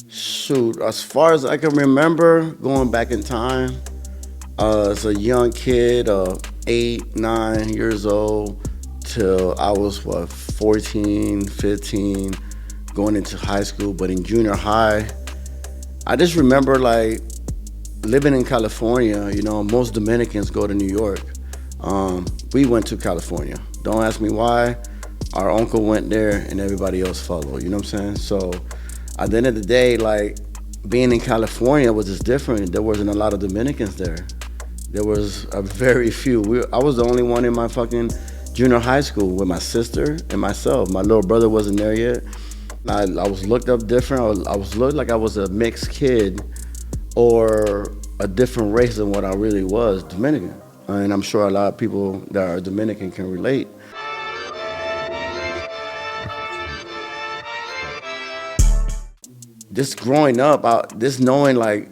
Shoot, as far as I can remember, going back in time, as a young kid, 8, 9 years old, till I was what 14, 15, going into high school. But in junior high, I just remember like living in California. You know, most Dominicans go to New York. We went to California. Don't ask me why. Our uncle went there, and everybody else followed. You know what I'm saying? So, at the end of the day, like being in California was just different. There wasn't a lot of Dominicans there. There was a very few. I was the only one in my fucking junior high school with my sister and myself. My little brother wasn't there yet. I was looked up different. I was looked like I was a mixed kid or a different race than what I really was, Dominican. And I'm sure a lot of people that are Dominican can relate. Just growing up, just knowing like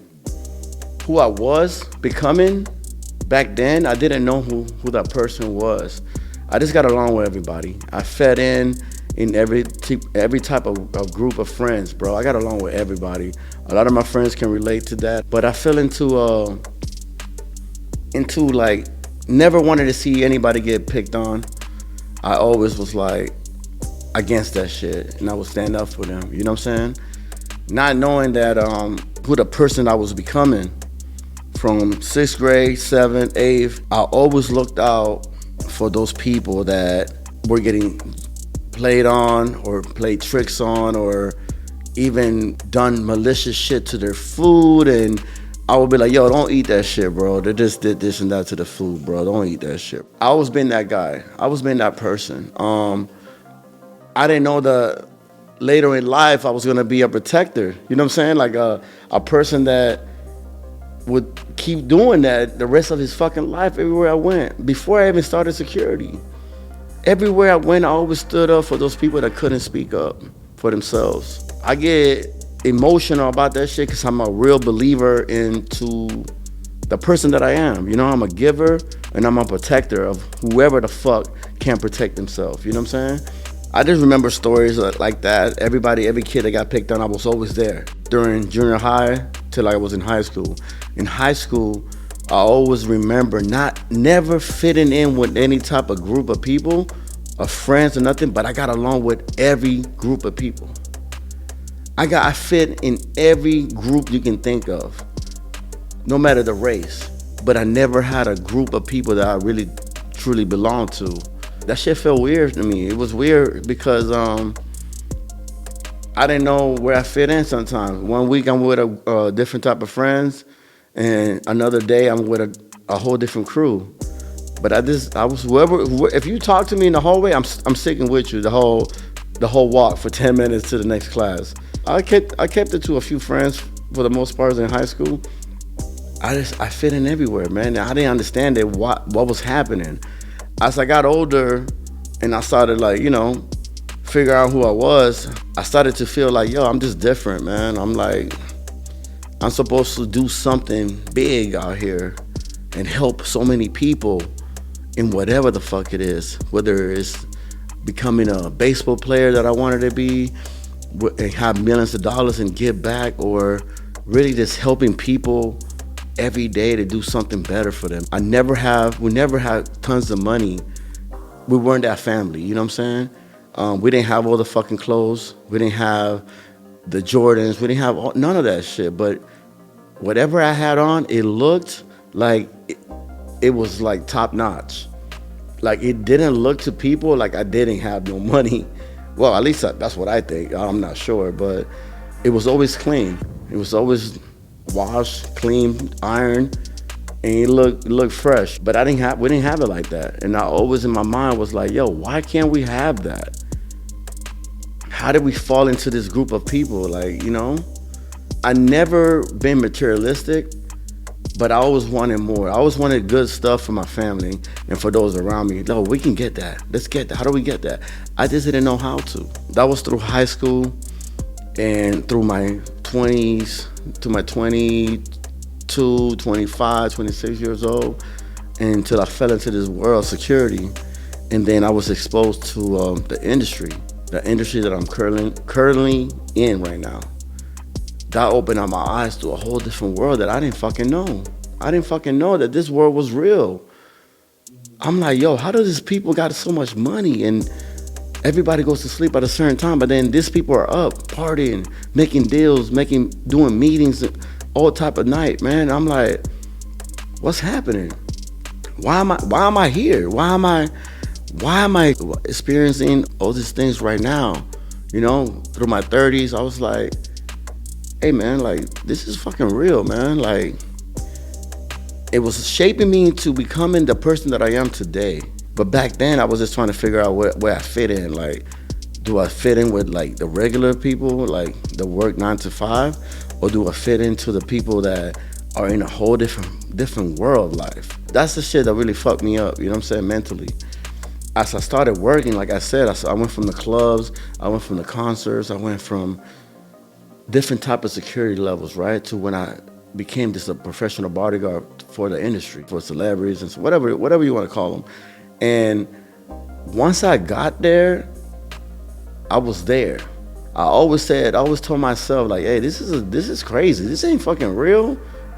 who I was becoming back then, I didn't know who that person was. I just got along with everybody. I fed in every type of group of friends, bro. I got along with everybody. A lot of my friends can relate to that. But I fell into like never wanted to see anybody get picked on. I always was like against that shit, and I would stand up for them. You know what I'm saying? Not knowing that who the person I was becoming from sixth grade, seventh, eighth, I always looked out for those people that were getting played on or played tricks on or even done malicious shit to their food. And I would be like, yo, don't eat that shit, bro. They just did this and that to the food, bro. Don't eat that shit. I always been that guy. I always been that person. I didn't know that later in life I was gonna be a protector. You know what I'm saying? Like a person that would keep doing that the rest of his fucking life everywhere I went. Before I even started security, everywhere I went, I always stood up for those people that couldn't speak up for themselves. I get emotional about that shit because I'm a real believer into the person that I am. You know, I'm a giver and I'm a protector of whoever the fuck can't protect themselves. You know what I'm saying? I just remember stories like that. Every kid that got picked on, I was always there. During junior high till I was in high school. In high school, I always remember never fitting in with any type of group of people, of friends or nothing, but I got along with every group of people. I fit in every group you can think of, no matter the race. But I never had a group of people that I really truly belonged to. That shit felt weird to me. It was weird because I didn't know where I fit in sometimes. One week I'm with a different type of friends, and another day I'm with a whole different crew. But I was if you talk to me in the hallway, I'm sticking with you the whole walk for 10 minutes to the next class. I kept it to a few friends for the most part in high school. I fit in everywhere, man. I didn't understand what was happening. As I got older and I started like, figure out who I was, I started to feel like, yo, I'm just different, man. I'm like, I'm supposed to do something big out here and help so many people in whatever the fuck it is, whether it's becoming a baseball player that I wanted to be and have millions of dollars and give back, or really just helping people every day to do something better for them. We never had tons of money. We weren't that family, you know what I'm saying? We didn't have all the fucking clothes. We didn't have the Jordans. We didn't have none of that shit. But whatever I had on, it looked like it was like top notch. Like it didn't look to people like I didn't have no money. Well, at least that's what I think. I'm not sure, but it was always clean. It was always washed, clean, ironed, and it looked fresh. But we didn't have it like that. And I always in my mind was like, yo, why can't we have that? How did we fall into this group of people? Like, I never been materialistic, but I always wanted more. I always wanted good stuff for my family and for those around me. No, we can get that. Let's get that. How do we get that? I just didn't know how to. That was through high school and through my 20s to my 22, 25, 26 years old, until I fell into this world security. And then I was exposed to the industry that I'm currently in right now. that opened up my eyes to a whole different world that I didn't fucking know. I didn't fucking know that this world was real. I'm like, yo, how do these people got so much money and everybody goes to sleep at a certain time, but then these people are up partying, making deals, doing meetings all type of night, man. I'm like, what's happening? Why am I here? Why am I experiencing all these things right now? You know, through my 30s, I was like, hey man, like this is fucking real, man. Like it was shaping me into becoming the person that I am today. But back then I was just trying to figure out where I fit in. Like, do I fit in with like the regular people, like the work 9 to 5? Or do I fit into the people that are in a whole different world life? That's the shit that really fucked me up, you know what I'm saying, mentally. As I started working, like I said, I went from the clubs, I went from the concerts, I went from different type of security levels, right? To when I became a professional bodyguard for the industry, for celebrities and whatever you want to call them. And once I got there, I was there. I always told myself like, hey, this is crazy. This ain't fucking real,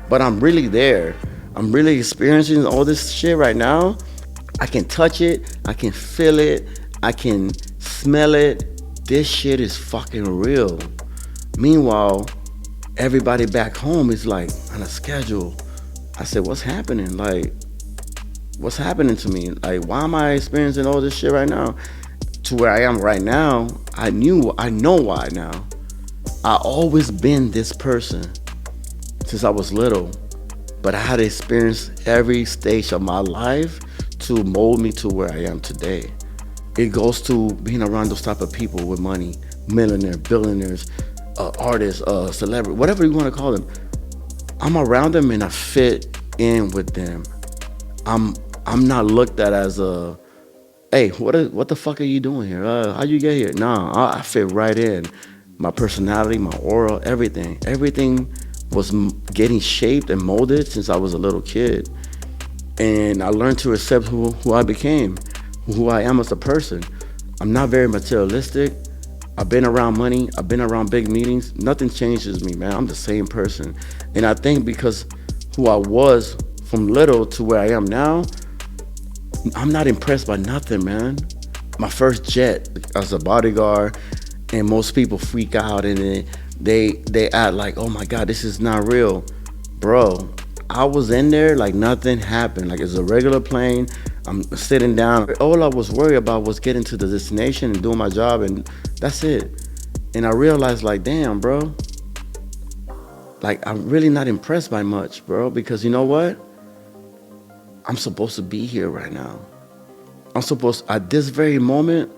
but I'm really there. I'm really experiencing all this shit right now. I can touch it, I can feel it, I can smell it. This shit is fucking real. Meanwhile, everybody back home is like on a schedule. I said, what's happening? Like, what's happening to me? Like, why am I experiencing all this shit right now? To where I am right now, I know why now. I always been this person since I was little, but I had to experience every stage of my life to mold me to where I am today. It goes to being around those type of people with money, millionaires, billionaires, artists, celebrities, whatever you want to call them. I'm around them and I fit in with them. I'm not looked at as a, hey, what the fuck are you doing here? How you get here? Nah, I fit right in. My personality, my aura, everything was getting shaped and molded since I was a little kid. And I learned to accept who I became, who I am as a person. I'm not very materialistic. I've been around money. I've been around big meetings. Nothing changes me, man. I'm the same person. And I think because who I was from little to where I am now, I'm not impressed by nothing, man. My first jet as a bodyguard, and most people freak out and they act like, oh my God, this is not real. Bro, I was in there like nothing happened. Like it's a regular plane. I'm sitting down. All I was worried about was getting to the destination and doing my job, and that's it. And I realized like, damn, bro, like I'm really not impressed by much, bro, because you know what? I'm supposed to be here right now. At this very moment,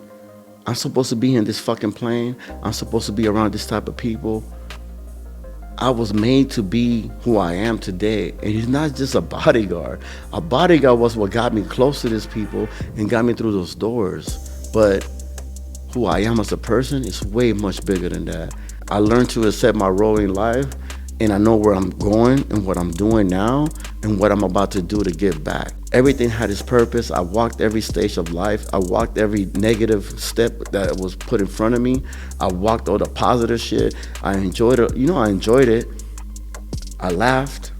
I'm supposed to be in this fucking plane. I'm supposed to be around this type of people. I was made to be who I am today. And it's not just a bodyguard. A bodyguard was what got me close to these people and got me through those doors. But who I am as a person is way much bigger than that. I learned to accept my role in life, and I know where I'm going and what I'm doing now and what I'm about to do to give back. Everything had its purpose. I walked every stage of life. I walked every negative step that was put in front of me. I walked all the positive shit. I enjoyed it. You know, I enjoyed it. I laughed.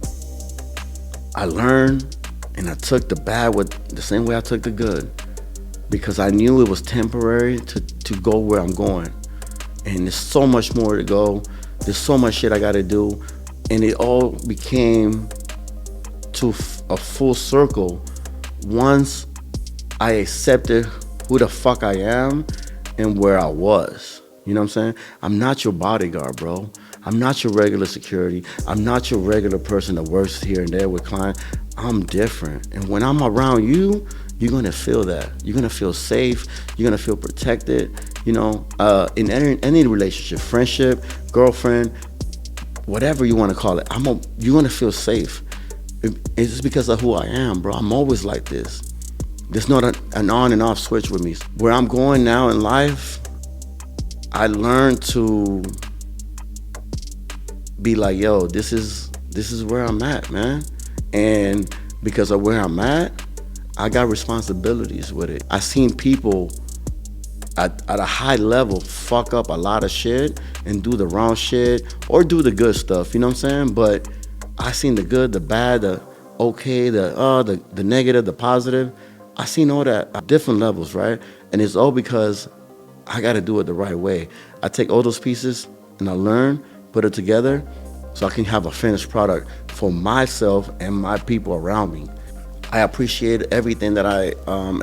I learned, and I took the bad with the same way I took the good, because I knew it was temporary to go where I'm going. And there's so much more to go. There's so much shit I gotta do. And it all became to a full circle once I accepted who the fuck I am and where I was. You know what I'm saying? I'm not your bodyguard, bro. I'm not your regular security. I'm not your regular person that works here and there with clients. I'm different. And when I'm around you, you're gonna feel that. You're gonna feel safe. You're gonna feel protected. You know, in any relationship, friendship, girlfriend, whatever you want to call it, you're gonna feel safe. It's just because of who I am, bro. I'm always like this. There's not an on and off switch with me. Where I'm going now in life, I learned to be like, yo, this is where I'm at, man. And because of where I'm at, I got responsibilities with it. I seen people at a high level fuck up a lot of shit and do the wrong shit or do the good stuff, you know what I'm saying? But I seen the good, the bad, the okay, the negative, the positive. I seen all that at different levels, right? And it's all because I got to do it the right way. I take all those pieces and I learn, put it together, so I can have a finished product for myself and my people around me. I appreciate everything that I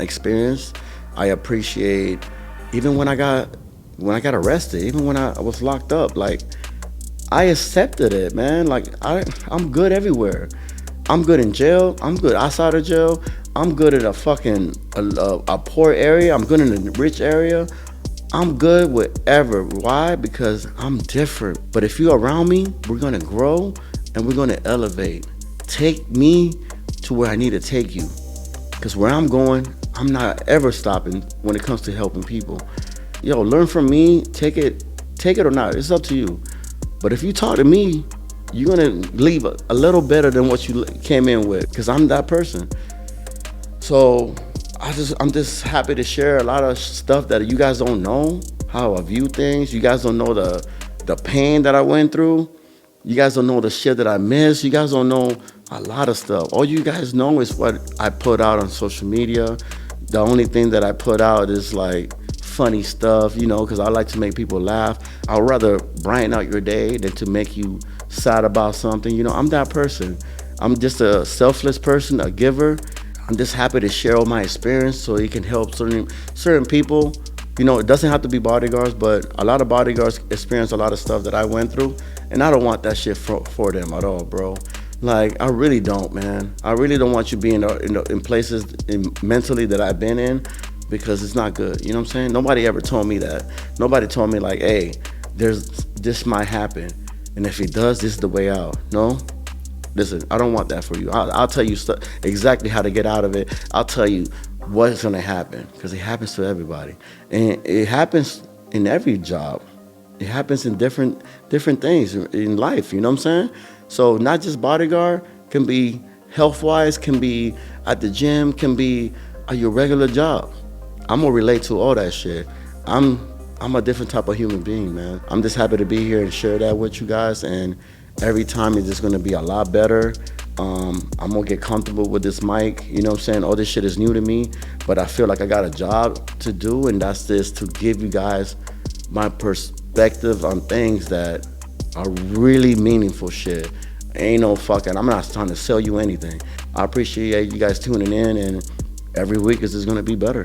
experienced. I appreciate even when I got arrested, even when I was locked up. Like I accepted it, man. Like I'm good everywhere. I'm good in jail. I'm good outside of jail. I'm good in a poor area. I'm good in a rich area. I'm good wherever. Why? Because I'm different. But if you're around me, we're gonna grow and we're gonna elevate. Take me to where I need to take you. Because where I'm going, I'm not ever stopping when it comes to helping people. Yo, learn from me, take it or not. It's up to you. But if you talk to me, you're gonna leave a little better than what you came in with, because I'm that person. So I'm just happy to share a lot of stuff that you guys don't know, how I view things. You guys don't know the pain that I went through. You guys don't know the shit that I missed. You guys don't know a lot of stuff. All you guys know is what I put out on social media. The only thing that I put out is like funny stuff, you know, because I like to make people laugh. I'd rather brighten out your day than to make you sad about something. You know, I'm that person. I'm just a selfless person, a giver. I'm just happy to share all my experience so it can help certain people. You know, it doesn't have to be bodyguards, but a lot of bodyguards experience a lot of stuff that I went through, and I don't want that shit for them at all, bro. Like, I really don't, man. I really don't want you being in places mentally that I've been in, because it's not good. You know what I'm saying? Nobody ever told me that. Nobody told me like, hey, this might happen, and if it does, this is the way out. No. Listen, I don't want that for you. I'll tell you exactly how to get out of it. I'll tell you what's gonna happen, because it happens to everybody, and it happens in every job. It happens in different things in life. You know what I'm saying? So not just bodyguard, can be health-wise, can be at the gym, can be at your regular job. I'm gonna relate to all that shit. I'm a different type of human being, man. I'm just happy to be here and share that with you guys, and every time it's just gonna be a lot better. I'm gonna get comfortable with this mic, you know what I'm saying? All this shit is new to me, but I feel like I got a job to do, and that's this, to give you guys my perspective on things that are really meaningful shit. Ain't no fucking, I'm not trying to sell you anything. I appreciate you guys tuning in, and every week is just gonna be better.